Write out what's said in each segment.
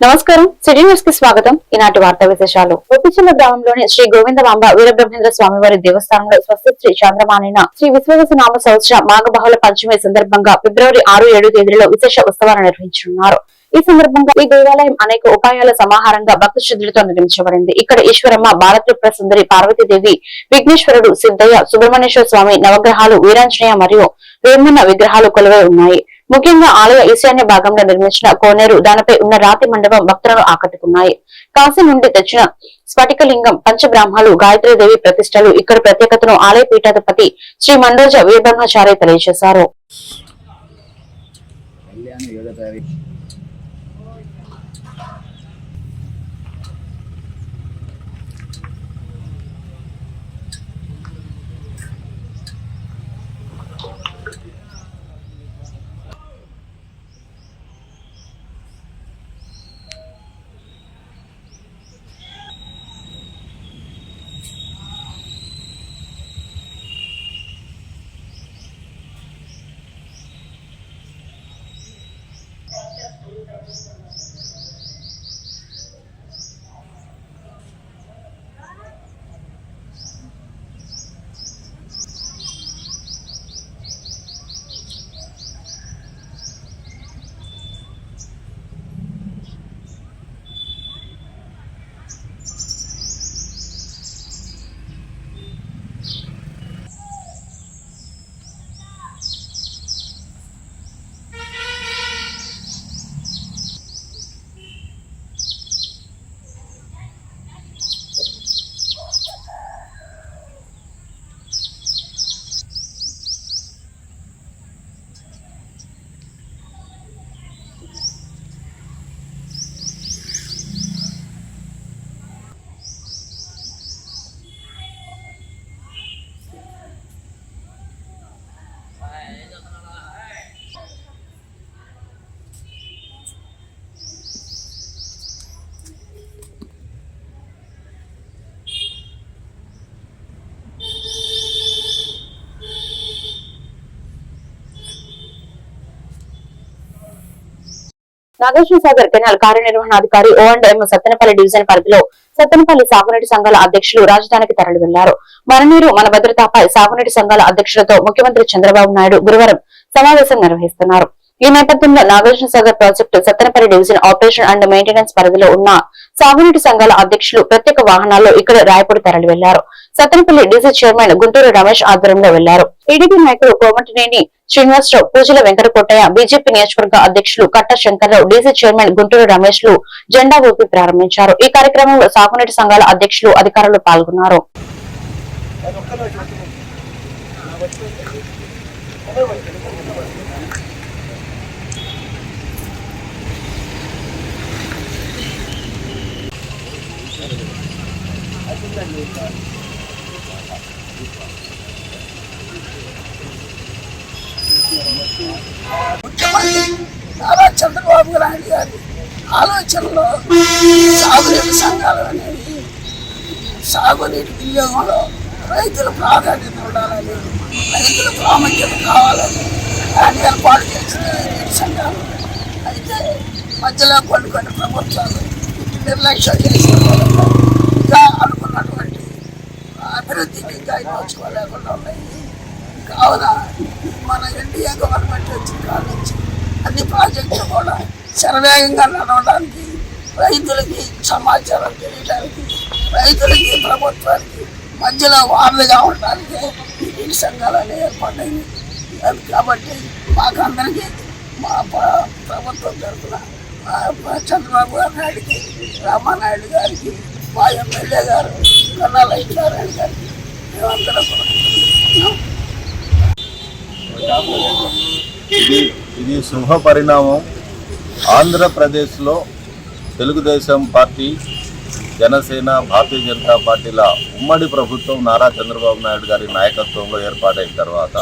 నమస్కారం, city news కి స్వాగతం. ఈనాటి వార్తా విశేషాలు. ఒప్పిచెల్ల గ్రామంలోని శ్రీ గోవిందమాంబ వీరబ్రహ్మేంద్ర స్వామివారి దేవస్థానంలో స్వస్తి శ్రీ చాంద్రమానైన శ్రీ విశ్వవసనామ సంవత్సర మాఘబహుళ పంచమి సందర్భంగా ఫిబ్రవరి 6-7 తేదీలలో విశేష ఉత్సవాలు నిర్వహించనున్నారు. ఈ సందర్భంగా ఈ దేవాలయం అనేక ఉపాయాల సమాహారంగా భక్తి శ్రద్ధలతో నిర్మించబడింది. ఇక్కడ ఈశ్వరమ్మ, బాలత్రిపుర సుందరి, పార్వతీదేవి, విఘ్నేశ్వరుడు, సిద్ధయ్య, సుబ్రహ్మణ్యేశ్వర స్వామి నవగ్రహాలు, వీరాంజనేయ మరియు వేమన్న విగ్రహాలు కొలువై ఉన్నాయి. ముఖ్యంగా ఆలయ ఈశాన్య భాగంలో నిర్మించిన కోనేరు, దానిపై ఉన్న రాతి మండపం భక్తులను ఆకట్టుకున్నాయి. కాశీ నుండి తెచ్చిన స్ఫటికలింగం, పంచబ్రాహ్మణులు, గాయత్రీదేవి ప్రతిష్టలు ఇక్కడ ప్రత్యేకతను ఆలయ పీఠాధిపతి శ్రీ మండోజ వీరబ్రహ్మచారి తెలియజేశారు. నాగార్జున సాగర్ కెనాల్ కార్యనిర్వహణాధికారి O&M సత్తెనపల్లి డివిజన్ పరిధిలో సత్తెనపల్లి సాగునీటి సంఘాల అధ్యక్షులు రాజధానికి తరలి వెళ్లారు. మననీరు మన భద్రతపై సాగునీటి సంఘాల అధ్యక్షులతో ముఖ్యమంత్రి చంద్రబాబు నాయుడు గురువారం సమావేశం నిర్వహిస్తున్నారు. ఈ నేపథ్యంలో Nagarjuna Sagar project Sattenapalli division operation and maintenance పరిధిలో ఉన్న సాగునీటి సంఘాల అధ్యక్షులు ప్రత్యేక వాహనాల్లో ఇక్కడ రాయపూడి తరలి వెళ్లారు. సత్తెనపల్లి డీసీ చైర్మన్ గుంటూరు రమేష్ ఆధ్వర్యంలో వెళ్లారు. టీడీపీ నాయకులు కోమటినేని శ్రీనివాసరావు, పూజల వెంకటకోటయ్య, బీజేపీ నియోజకవర్గ అధ్యక్షులు కట్ట శంకర్రావు, డీసీ చైర్మన్ గుంటూరు రమేష్ లు జెండా ఊపి ప్రారంభించారు. ఈ కార్యక్రమంలో సాగునీటి సంఘాల అధ్యక్షులు, అధికారులు పాల్గొన్నారు. ముఖ్యమంత్రి నారా చంద్రబాబు నాయుడు గారి ఆలోచనలో సాగునీటి సంఘాలు అనేవి సాగునీటి వినియోగంలో రైతుల ప్రాధాన్యత ఉండాలని, రైతుల ప్రాముఖ్యత కావాలని ఆయన ఏర్పాటు చేసిన నీటి సంఘాలు. అయితే మధ్యలో కొన్ని ప్రభుత్వాలు నిర్లక్ష్యం చేసిన మూలంగా ఇంకా అనుకున్నటువంటి అభివృద్ధికి ఇంకా నోచుకోలేకుండా ఉన్నాయి. కావున మన ఎన్డీఏ గవర్నమెంట్ వచ్చిన కాడ నుంచి అన్ని ప్రాజెక్టులు కూడా శరవేగంగా నడవడానికి, రైతులకి సమాచారం తెలియడానికి, రైతులకి ప్రభుత్వానికి మధ్యలో వారధిగా ఉండడానికి ఈ నీటి సంఘాలనే ఏర్పాటైంది. కాబట్టి మాకు అందరికీ మా ప్రభుత్వం తరఫున చంద్రబాబు నాయుడికి, రామానాయుడు గారికి, మా ఎమ్మెల్యే గారు కన్నా లక్ష్మీనారాయణ గారికి మేమందరం ఇది శుభ పరిణామం. ఆంధ్రప్రదేశ్లో తెలుగుదేశం పార్టీ, జనసేన, భారతీయ జనతా పార్టీల ఉమ్మడి ప్రభుత్వం నారా చంద్రబాబు నాయుడు గారి నాయకత్వంలో ఏర్పాటైన తర్వాత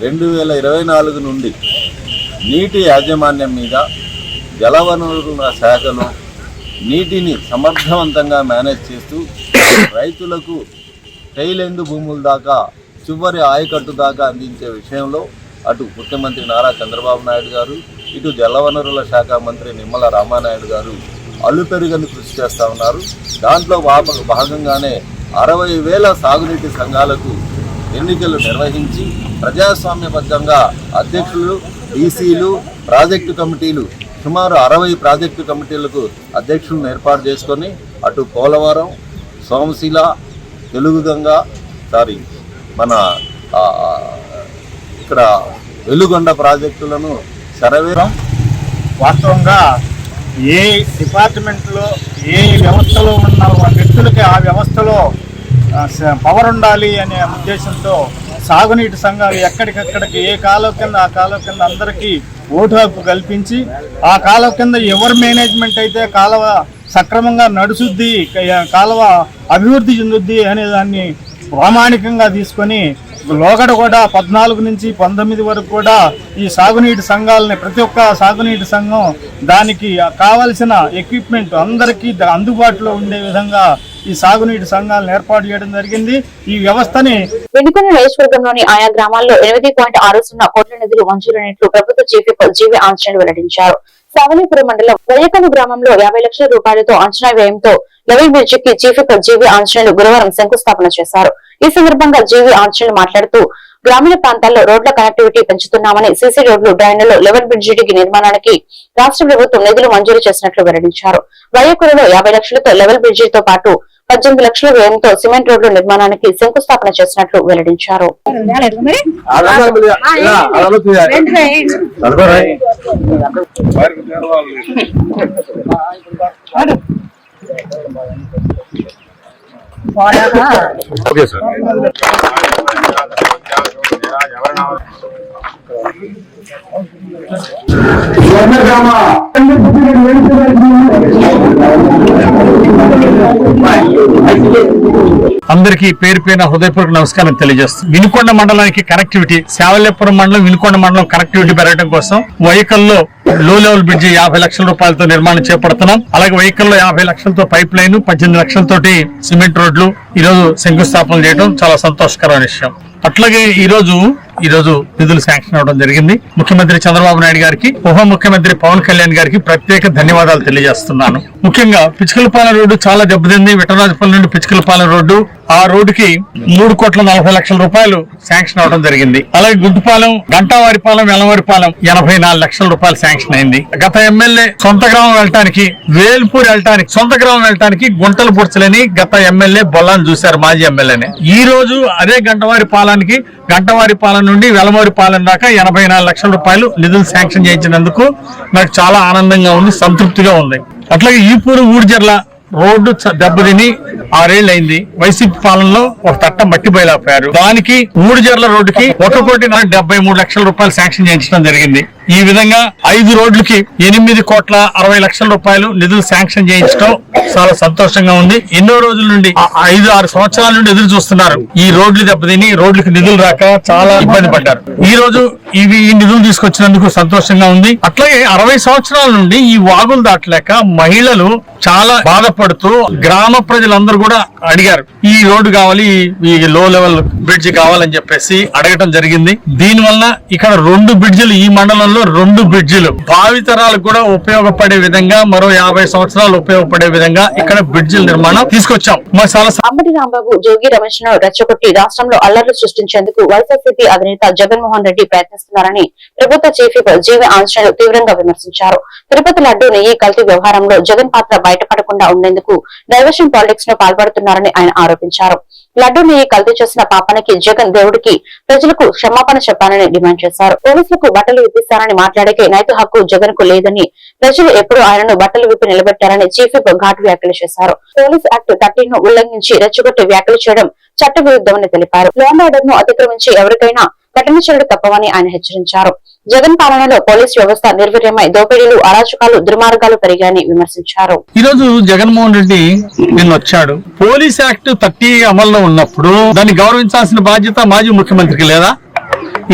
2024 నుండి నీటి యాజమాన్యం మీద జలవనరుల శాఖలో నీటిని సమర్థవంతంగా మేనేజ్ చేస్తూ రైతులకు టైలెందు భూముల దాకా, చివరి ఆయకట్టు దాకా అందించే విషయంలో అటు ముఖ్యమంత్రి నారా చంద్రబాబు నాయుడు గారు, ఇటు జలవనరుల శాఖ మంత్రి నిమ్మల రామానాయుడు గారు అలుపెరుగని కృషి చేస్తూ ఉన్నారు. దాంట్లో భాగంగానే 60,000 సాగునీటి సంఘాలకు ఎన్నికలు నిర్వహించి ప్రజాస్వామ్యబద్ధంగా అధ్యక్షులు, డీసీలు, ప్రాజెక్టు కమిటీలు సుమారు 60 ప్రాజెక్టు కమిటీలకు అధ్యక్షులను ఏర్పాటు చేసుకొని అటు పోలవరం, సోమశిల, తెలుగుగంగ మన ఇక్కడ వెలుగొండ ప్రాజెక్టులను సరవేరం. వాస్తవంగా ఏ డిపార్ట్మెంట్లో ఏ వ్యవస్థలో ఉన్న వ్యక్తులకి ఆ వ్యవస్థలో పవర్ ఉండాలి అనే ఉద్దేశంతో సాగునీటి సంఘాలు ఎక్కడికక్కడికి ఏ కాలువ కింద ఆ కాలువ కింద అందరికీ ఓటు హక్కు కల్పించి ఆ కాలువ కింద ఎవరు మేనేజ్మెంట్ అయితే కాలువ సక్రమంగా నడుచుద్ది, కాలువ అభివృద్ధి చెందుద్ది అనే దాన్ని ప్రామాణికంగా తీసుకొని లోగడ కూడా 14 నుంచి 19 వరకు కూడా ఈ సాగునీటి సంఘాలని ప్రతి ఒక్క సాగునీటి సంఘం దానికి కావలసిన ఎక్విప్మెంట్ అందరికీ అందుబాటులో ఉండే విధంగా ఈ సాగునీటి సంఘాలను ఏర్పాటు చేయడం జరిగింది. ఈ వ్యవస్థని వినుకొండ నియోజకవర్గంలోని ఆయా గ్రామాల్లో 8.60 కోట్ల నిధులు మంజూరైనట్లు ప్రభుత్వ చీఫ్ విప్ జీవి ఆంజనేయులు వెల్లడించారు. సావలీపురం మండలం వయ్యకను గ్రామంలో 50 లక్షల రూపాయలతో అంచనా వ్యయంతో లెవెల్ బ్రిడ్జికి చీఫ్ విప్ జీవి ఆంజనేయులు గురువారం శంకుస్థాపన చేశారు. ఈ సందర్భంగా జీవి ఆంజనేయులు మాట్లాడుతూ గ్రామీణ ప్రాంతాల్లో రోడ్ల కనెక్టివిటీ పెంచుతున్నామని, సీసీ రోడ్లు, డ్రైన్లలో లెవెల్ బ్రిడ్జికి నిర్మాణానికి రాష్ట్ర ప్రభుత్వం నిధులు మంజూరు చేసినట్లు వెల్లడించారు. వయ్యకూరులో 50 లక్షలతో లెవెల్ బ్రిడ్జితో పాటు 18 లక్షల వ్యయంతో సిమెంట్ రోడ్ల నిర్మాణానికి శంకుస్థాపన చేసినట్లు వెల్లడించారు. Okay sir. అందరికీ పేరు పేరున హృదయపూర్వక నమస్కారం తెలియజేస్తాం. వినుకొండ మండలానికి కనెక్టివిటీ, శావల్యాపురం మండలం, వినుకొండ మండలం కనెక్టివిటీ పెరగడం కోసం వైకల్లో లో లెవెల్ బ్రిడ్జి 50 లక్షల రూపాయలతో నిర్మాణం చేపడుతున్నాం. అలాగే వైకల్లో 50 లక్షలతో పైప్ లైన్, 18 లక్షలతోటి సిమెంట్ రోడ్లు ఈరోజు శంకుస్థాపన చేయడం చాలా సంతోషకరమైన విషయం. అట్లాగే ఈరోజు నిధులు శాంక్షన్ అవడం జరిగింది. ముఖ్యమంత్రి చంద్రబాబు నాయుడు గారికి, ఉప ముఖ్యమంత్రి పవన్ కళ్యాణ్ గారికి ప్రత్యేక ధన్యవాదాలు తెలియజేస్తున్నాను. ముఖ్యంగా పిచ్చుకలపాలెం రోడ్డు చాలా దెబ్బతింది. విఠలరాజపల్లి నుండి పిచ్చుకలపాలెం రోడ్డు, ఆ రోడ్డుకి 3,40,00,000 రూపాయలు శాంక్షన్ అవడం జరిగింది. అలాగే గుంటుపాలెం, గంటావారిపాలెం, వెలవారిపాలెం 84 లక్షల రూపాయలు శాంక్షన్ అయింది. గత ఎమ్మెల్యే సొంత గ్రామం వెళ్ళటానికి, వేల్పూర్ వెళ్ళటానికి, సొంత గ్రామం వెళ్ళటానికి గుంటలు పుడ్చలేని గత ఎమ్మెల్యే బొల్లాన్ని చూశారు, మాజీ ఎమ్మెల్యేనే. ఈ రోజు అదే గంటవారిపాలెం నుండి వెలమూరిపాలెం దాకా 84 లక్షల రూపాయలు నిధులు శాంక్షన్ చేయించినందుకు నాకు చాలా ఆనందంగా ఉంది, సంతృప్తిగా ఉంది. అట్లాగే ఈపూరు ఊడిజర్ల రోడ్డు దెబ్బతిని 6 ఏళ్ళు అయింది. వైసీపీ పాలనలో ఒక తట్ట మట్టి బయలాపారు. దానికి ఊడిజర్ల రోడ్డుకి 1,73 లక్షల రూపాయలు శాంక్షన్ చేయించడం జరిగింది. ఈ విధంగా 5 రోడ్లకి 8,60,00,000 రూపాయలు నిధులు శాంక్షన్ చేయించడం చాలా సంతోషంగా ఉంది. ఎన్నో రోజుల నుండి 5-6 సంవత్సరాల నుండి ఎదురు చూస్తున్నారు. ఈ రోడ్లు దెబ్బతిని రోడ్లకు నిధులు రాక చాలా ఇబ్బంది పడ్డారు. ఈ రోజు ఈ నిధులు తీసుకొచ్చినందుకు సంతోషంగా ఉంది. అట్లాగే 60 సంవత్సరాల నుండి ఈ వాగులు దాటలేక మహిళలు చాలా బాధపడుతూ గ్రామ ప్రజలందరూ కూడా అడిగారు, ఈ రోడ్డు కావాలి, ఈ లో లెవెల్ బ్రిడ్జ్ కావాలని చెప్పేసి అడగటం జరిగింది. దీని వల్ల ఇక్కడ 2 బ్రిడ్జిలు, ఈ మండలంలో 2 బ్రిడ్జిలు భావితరాలకు కూడా ఉపయోగపడే విధంగా, మరో 50 సంవత్సరాలు ఉపయోగపడే విధంగా ఇక్కడ బ్రిడ్జిల నిర్మాణం తీసుకొచ్చాం. అంబటి రాంబాబు, జోగి రమేష్ ను రెచ్చగొట్టి రాష్ట్రంలో అల్లర్లు సృష్టించేందుకు వైఎస్ఆర్సీపీ అధినేత జగన్మోహన్ రెడ్డి ప్రయత్నిస్తున్నారని ప్రభుత్వ చీఫ్ విప్ జీవి ఆంజనేయులు తీవ్రంగా విమర్శించారు. తిరుపతి లడ్డూ నెయ్యి కల్తీ వ్యవహారంలో జగన్ పాత్ర బయటపడకుండా ఉండేందుకు డైవర్షన్ పాలిటిక్స్ ను పాల్పడుతున్నారని ఆయన ఆరోపించారు. లడ్డూ నెయ్యి కల్తీ చేసిన పాపానికి జగన్ దేవుడికి ప్రజలకు క్షమాపణ చెప్పాలని డిమాండ్ చేశారు. పోలీసులకు బట్టలు విప్పిస్తారని మాట్లాడే నైతిక హక్కు జగన్ కు లేదని, ప్రజలు ఎప్పుడు ఆయనను బట్టలు విప్పి నిలబెట్టారని చీఫ్ విప్ ఘాటు వ్యాఖ్యలు చేశారు. పోలీస్ యాక్ట్ 13 ను ఉల్లంఘించి రెచ్చగొట్టి వ్యాఖ్యలు చేయడం చట్ట విరుద్ధమని తెలిపారు. లా అండ్ ఆర్డర్ ను అతిక్రమించి ఎవరికైనా కఠిన చర్యలు తప్పవని ఆయన హెచ్చరించారు. జగన్ పాలనలో పోలీసు వ్యవస్థ నిర్వీర్యమై దోపిడీలు, అరాచకాలు, దుర్మార్గాలు పెరిగాయని విమర్శించారు. ఈ రోజు జగన్మోహన్ రెడ్డి నిన్న వచ్చాడు. పోలీస్ యాక్ట్ 30 అమల్లో ఉన్నప్పుడు దాన్ని గౌరవించాల్సిన బాధ్యత మాజీ ముఖ్యమంత్రికి లేదా?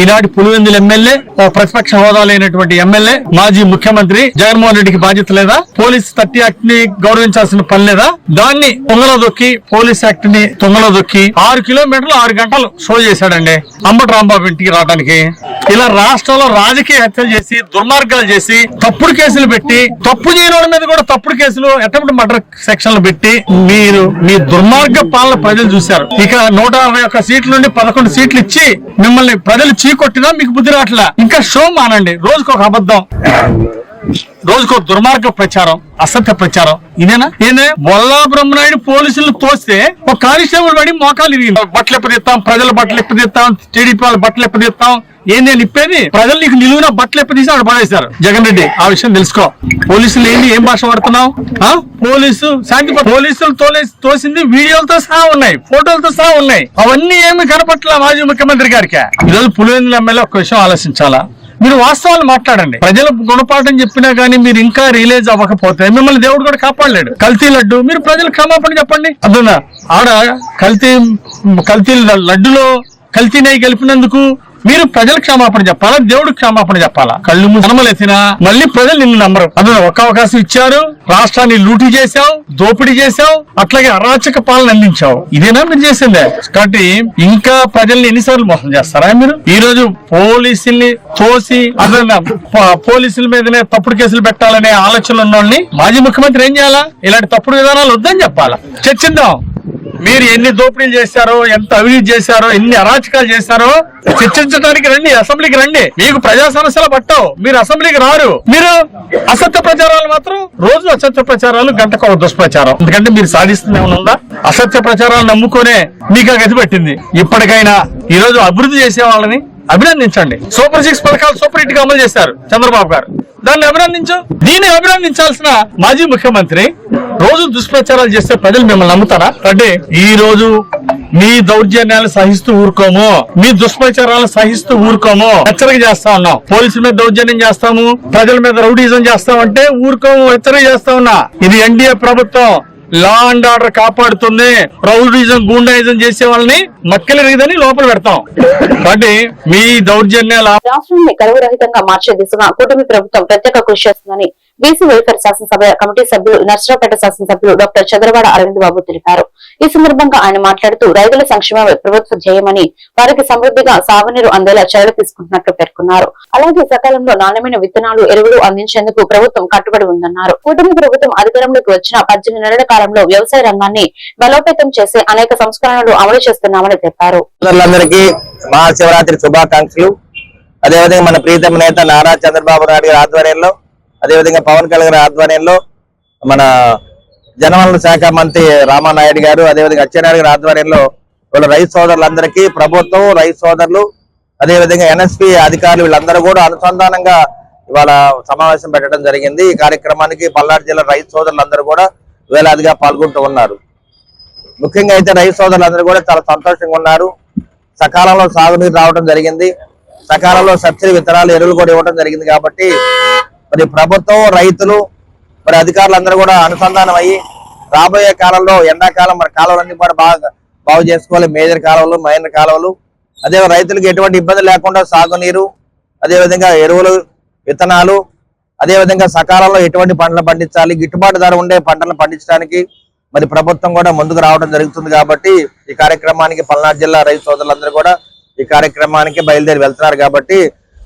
ఈనాటి పులివెందుల ఎమ్మెల్యే, ప్రతిపక్ష హోదా లేనటువంటి ఎమ్మెల్యే, మాజీ ముఖ్యమంత్రి జగన్మోహన్ రెడ్డికి బాధ్యత లేదా? పోలీస్ 30 యాక్ట్ ని గౌరవించాల్సిన పని లేదా? దాన్ని తొంగలో దొక్కి, పోలీస్ యాక్ట్ ని తొంగలో దొక్కి 6 కిలోమీటర్లు 6 గంటలు షో చేశాడండి అంబటి రాంబాబు ఇంటికి రావడానికి. ఇలా రాష్ట్రంలో రాజకీయ హత్యలు చేసి దుర్మార్గాలు చేసి తప్పుడు కేసులు పెట్టి తప్పు చేయని వాళ్ళ మీద కూడా తప్పుడు కేసులు అటెంప్ట్ మర్డర్ సెక్షన్లు పెట్టి మీరు మీ దుర్మార్గ పాలన ప్రజలు చూశారు. ఇక 161 సీట్ల నుండి 11 సీట్లు ఇచ్చి మిమ్మల్ని ప్రజలు చీకొట్టినా మీకు బుద్ధి రావట్లా. ఇంకా షో మానండి, రోజుకొక అబద్ధం, రోజుకో దుర్మార్గ ప్రచారం, అసత్య ప్రచారం. ఇదేనా? బొల్లా బ్రహ్మనాయుడు పోలీసులు తోస్తే ఒక కానిస్టేబుల్ పడి మోకాలు బట్టలు ఎప్పదీస్తాం, ప్రజల బట్టలు ఎప్పదీస్తాం, టీడీపీ వాళ్ళ బట్టలు ఎప్పదీస్తాం. ఏంది ఇప్పేది? ప్రజలు నీకు నిలువున బట్టలు ఎప్పదీసి ఆవిడ పడేశారు. జగన్ రెడ్డి ఆ విషయం తెలుసుకో. పోలీసులు ఏం భాష వాడుతున్నావు? పోలీసు శాంతి పోలీసులు తోసింది వీడియోలతో సహా ఉన్నాయి, ఫోటోలతో సహా ఉన్నాయి. అవన్నీ ఏమి కనపట్ల మాజీ ముఖ్యమంత్రి గారికి. ఈరోజు పులివెందుల ఎమ్మెల్యే ఒక విషయం ఆలోచించాలా. మీరు వాస్తవాలు మాట్లాడండి. ప్రజల గుణపాఠం చెప్పినా గానీ మీరు ఇంకా రియలైజ్ అవ్వకపోతే మిమ్మల్ని దేవుడు కూడా కాపాడలేడు. కల్తీ లడ్డు మీరు ప్రజలు క్షమాపణ చెప్పండి. అర్థందా? ఆడ కల్తీ లడ్డులో కల్తీ నెయ్యి కలిపినందుకు మీరు ప్రజలకు క్షమాపణ చెప్పాలా, దేవుడు క్షమాపణ చెప్పాలా? కళ్ళు మూసినా మళ్ళీ ప్రజలు నిన్ను నమ్మరు. అందులో ఒక్క అవకాశం ఇచ్చారు, రాష్ట్రాన్ని లూటీ చేశావు, దోపిడీ చేశావు, అట్లాగే అరాచక పాలన అందించావు. ఇదేనా మీరు చేసిందే? కాబట్టి ఇంకా ప్రజల్ని ఎన్నిసార్లు మోసం చేస్తారా మీరు? ఈ రోజు పోలీసుల్ని తోసి పోలీసుల మీదనే తప్పుడు కేసులు పెట్టాలనే ఆలోచనలు ఉన్న వాళ్ళని మాజీ ముఖ్యమంత్రి ఏం చేయాలా? ఇలాంటి తప్పుడు విధానాలు వద్దని చెప్పాలా. చర్చిద్దాం. మీరు ఎన్ని దోపిడీలు చేశారో, ఎంత అవినీతి చేశారో, ఎన్ని అరాచకాలు చేశారో చర్చించడానికి రండి, అసెంబ్లీకి రండి. మీకు ప్రజా సమస్యలు పట్టవు, మీరు అసెంబ్లీకి రారు. మీరు అసత్య ప్రచారాలు మాత్రం రోజు అసత్య ప్రచారాలు, గంటకు ఒక దుష్ప్రచారం. ఎందుకంటే మీరు సాధిస్తుంది ఏమైనా ఉందా? అసత్య ప్రచారాలు నమ్ముకునే మీకు ఆ గతి పెట్టింది. ఇప్పటికైనా ఈ రోజు అభివృద్ధి చేసే వాళ్ళని అభినందించండి. సూపర్ 6 పథకాలు సూపర్ హిట్ గా అమలు చేశారు చంద్రబాబు గారు, దాన్ని అభినందించు. దీన్ని అభినందించాల్సిన మాజీ ముఖ్యమంత్రి రోజు దుష్ప్రచారాలు చేస్తే ప్రజలు మిమ్మల్ని నమ్ముతారా? అంటే ఈ రోజు మీ దౌర్జన్యాలు సహిస్తూ ఊరుకోము, మీ దుష్ప్రచారాలు సహిస్తూ ఊరుకోము. హెచ్చరిక చేస్తా ఉన్నాం. పోలీసుల మీద దౌర్జన్యం చేస్తాము, ప్రజల మీద రౌడీజం చేస్తామంటే ఊరుకోము, హెచ్చరిక చేస్తా ఉన్నా. ఇది ఎన్డీఏ ప్రభుత్వం లా అండ్ ఆర్డర్ కాపాడుతుంది. రౌడీజం, గూండాయిజం చేసే వాళ్ళని మక్కలేదని లోపల పెడతాం. కాబట్టి మీ దౌర్జన్యాల రాష్ట్రాన్ని కరువు రహితంగా మార్చే దిశగా కూటమి ప్రభుత్వం ప్రత్యేక కృషి చేస్తుందని బీసీ వెల్ఫేర్ శాసనసభ కమిటీ సభ్యులు, నర్సరావుపేట శాసనసభ్యులు డాక్టర్ చంద్రవాడ అరవింద్ బాబు తెలిపారు. ఈ సందర్భంగా ఆయన మాట్లాడుతూ రైతుల సంక్షేమమే ప్రభుత్వ ధ్యేయమని, వారికి సమృద్ధిగా సాగునీరు అందేలా చర్యలు తీసుకుంటున్నట్లు పేర్కొన్నారు. అలాగే సకాలంలో నాణ్యమైన విత్తనాలు, ఎరువులు అందించేందుకు ప్రభుత్వం కట్టుబడి ఉందన్నారు. కూటమి ప్రభుత్వం అధికారంలోకి వచ్చిన 18 నెలల కాలంలో వ్యవసాయ రంగాన్ని బలోపేతం చేసే అనేక సంస్కరణలు అమలు చేస్తున్నామని తెలిపారు. మహాశివరాత్రి శుభాకాంక్షలు. అదేవిధంగా మన ప్రీతమ నేత నారా చంద్రబాబు నాయుడు గారి ఆధ్వర్యంలో, అదేవిధంగా పవన్ కళ్యాణ్ గారి ఆధ్వర్యంలో, మన జనవనరుల శాఖ మంత్రి రామానాయుడు గారు, అదేవిధంగా అచ్చెన్నాయుడు గారి ఆధ్వర్యంలో వాళ్ళ రైతు సోదరులందరికీ ప్రభుత్వం, రైతు సోదరులు, అదేవిధంగా ఎన్ఎస్పి అధికారులు వీళ్ళందరూ కూడా అనుసంధానంగా ఇవాళ సమావేశం పెట్టడం జరిగింది. ఈ కార్యక్రమానికి పల్నాడు జిల్లా రైతు సోదరులందరూ కూడా వేలాదిగా పాల్గొంటూ ఉన్నారు. ముఖ్యంగా అయితే రైతు సోదరులందరూ కూడా చాలా సంతోషంగా ఉన్నారు. సకాలంలో సాగునీరు రావడం జరిగింది, సకాలంలో సబ్సిడీ విత్తనాలు, ఎరువులు కూడా ఇవ్వడం జరిగింది. కాబట్టి మరి ప్రభుత్వం, రైతులు, మరి అధికారులందరూ కూడా అనుసంధానం అయ్యి రాబోయే కాలంలో ఎండాకాలం మరి కాలువలన్నీ కూడా బాగు చేసుకోవాలి. మేజర్ కాలువలు, మైనర్ కాలువలు, అదే రైతులకు ఎటువంటి ఇబ్బంది లేకుండా సాగునీరు, అదేవిధంగా ఎరువులు, విత్తనాలు, అదేవిధంగా సకాలంలో ఎటువంటి పంటలు పండించాలి, గిట్టుబాటు ధర ఉండే పంటలను పండించడానికి మరి ప్రభుత్వం కూడా ముందుకు రావడం జరుగుతుంది. కాబట్టి ఈ కార్యక్రమానికి పల్నాడు జిల్లా రైతు సోదరులందరూ కూడా ఈ కార్యక్రమానికి బయలుదేరి వెళ్తున్నారు. కాబట్టి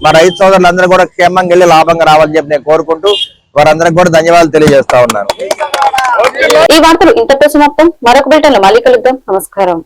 మా రైతు సోదరులందరూ కూడా క్షేమంగా వెళ్ళి లాభంగా రావాలని చెప్పి నేను కోరుకుంటూ వారందరికి కూడా ధన్యవాదాలు తెలియజేస్తా ఉన్నాను. ఈ వార్తలు ఇంతతో సమాప్తం. మరొక బిల్టన్లో మళ్ళీ కలుద్దాం. నమస్కారం.